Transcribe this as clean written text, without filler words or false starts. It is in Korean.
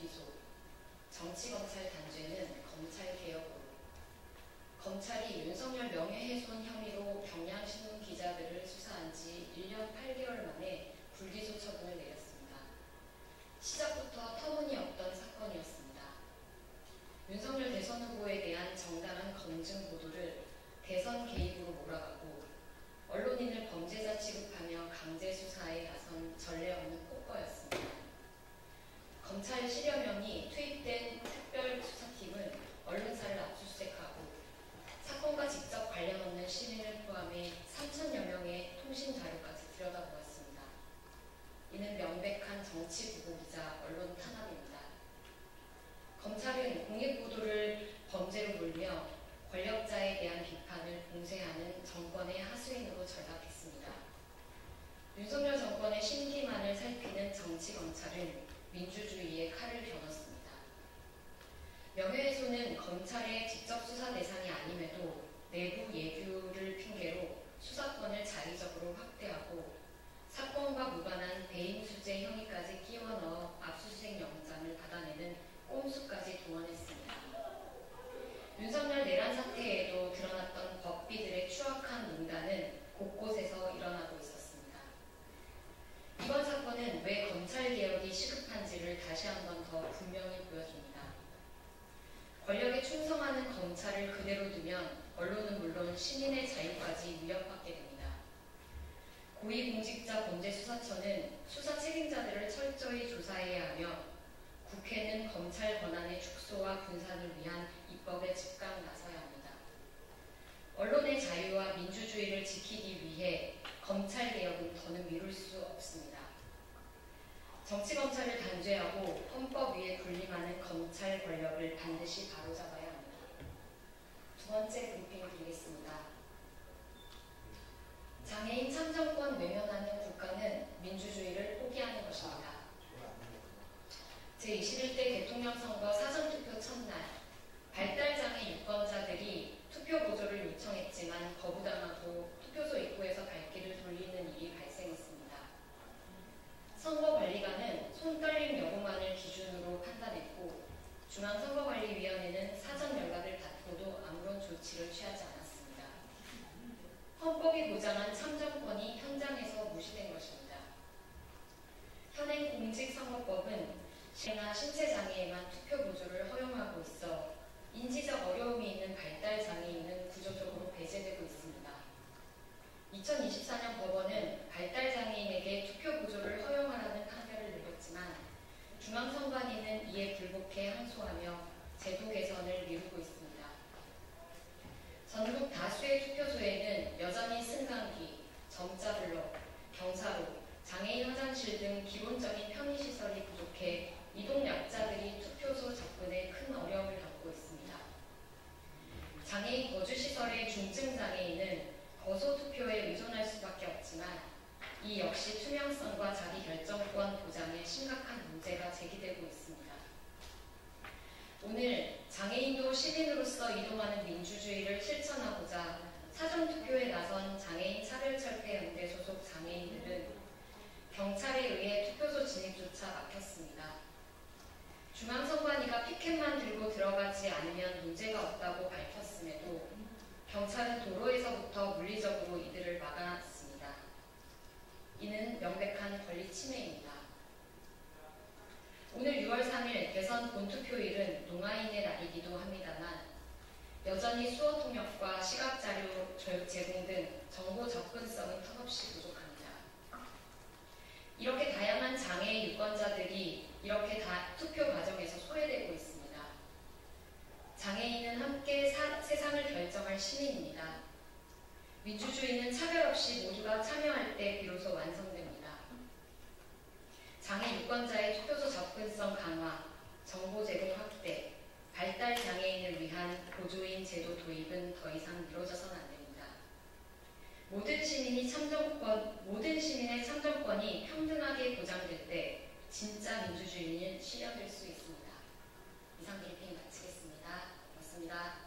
불기소, 정치검찰 단죄는 검찰개혁으로, 검찰이 윤석열 명예훼손 혐의로 경향신문 기자들을 수사한 지 1년 8개월 만에 불기소 처분을 내렸습니다. 시작부터 터무니없던 사건이었습니다. 윤석열 대선 후보에 대한 정당한 검증 보도를 대선 개입으로 몰아가고 언론인을 범죄자 취급하며 강제 수사에 나선 전례 없는 폭거였습니다. 검찰 10여 명이 투입된 특별수사팀은 언론사를 압수수색하고 사건과 직접 관련 없는 시민을 포함해 3,000여 명의 통신 자료까지 들여다보았습니다. 이는 명백한 정치 보복이자 언론 탄압입니다. 검찰은 공익보도를 범죄로 몰며 권력자에 대한 비판을 봉쇄하는 정권의 하수인으로 전락했습니다. 윤석열 정권의 심기만을 살피는 정치검찰은 민주주의의 칼을 겨눴습니다. 명예훼손은 검찰의 직접 수사 대상이 아님에도 내부 예규를 핑계로 수사권을 자의적으로 확대하고 사건과 무관한 배임 수재 혐의까지 끼워 넣어 압수수색 영장을 받아내는 꼼수까지 동원했습니다. 윤석열 내란 사태에도 드러났던 법비들의 추악한 농단은 곳곳에서 일어나고 있었습니다. 이번 사건은 왜 검찰개혁이 시급한지를 다시 한 번 더 분명히 보여줍니다. 권력에 충성하는 검찰을 그대로 두면 언론은 물론 시민의 자유까지 위협받게 됩니다. 고위공직자 범죄수사처는 수사 책임자들을 철저히 조사해야 하며 국회는 검찰 권한의 축소와 분산을 위한 입법에 즉각 나서야 합니다. 언론의 자유와 민주주의를 지키기 위해 검찰개혁은 더는 미룰 수 없습니다. 정치검찰을 단죄하고 헌법 위에 군림하는 검찰 권력을 반드시 바로잡아야 합니다. 두 번째 브리핑 드리겠습니다. 장애인 참정권 외면하는 국가는 민주주의를 포기하는 것입니다. 제21대 대통령 선거 사전투표 첫날, 발달장애 유권자들이 투표 보조를 요청했지만 거부당하고 투표소 입구에서 발길을 돌리는 일이 발생했습니다. 선거관리관은 손떨림 여부만을 기준으로 판단했고 중앙선거관리위원회는 사전 연락을 받고도 아무런 조치를 취하지 않았습니다. 헌법이 보장한 참정권이 현장에서 무시된 것입니다. 현행 공직선거법은 시나 신체장애에만 투표 보조를 허용하고 있어 인지적 어려움이 있는 발달장애인은 구조적으로 배제되고 있습니다. 2024년 법원은 발달장애인에게 투표 보조를 허용하라는 판결을 내렸지만 중앙선관위는 이에 불복해 항소하며 제도 개선을 미루고 있습니다. 전국 다수의 투표소에는 여전히 승강기, 점자블럭, 경사로, 장애인 화장실 등 기본적인 편의시설이 부족해 이동약자들이 투표소 접근에 큰 어려움을 겪고 있습니다. 장애인 거주시설의 중증장애인은 거소투표에 의존할 수밖에 없지만 이 역시 투명성과 자기결정권 보장에 심각한 문제가 제기되고 있습니다. 오늘 장애인도 시민으로서 이동하는 민주주의를 실천하고자 사전투표에 나선 장애인 차별철폐연대 소속 장애인들은 경찰에 의해 투표소 진입조차 막혔습니다. 중앙선관위가 피켓만 들고 들어가지 않으면 문제가 없다고 밝혔음에도 경찰은 도로에서부터 물리적으로 이들을 막아놨습니다. 이는 명백한 권리 침해입니다. 오늘 6월 3일 대선 본투표일은 농아인의 날이기도 합니다만 여전히 수어 통역과 시각자료 제공 등 정보 접근성은 턱없이 부족합니다. 이렇게 다양한 장애 유권자들이 이렇게 투표 과정에서 소외되고 있습니다. 장애인은 함께 세상을 결정할 시민입니다. 민주주의는 차별 없이 모두가 참여할 때 비로소 완성됩니다. 장애 유권자의 투표소 접근성 강화, 정보 제공 확대, 발달 장애인을 위한 보조인 제도 도입은 더 이상 미뤄져서는 안 됩니다. 모든 시민의 참정권이 평등하게 보장될 때 진짜 민주주의는 실현될 수 있습니다. 이상 브리핑 마치겠습니다. 고맙습니다.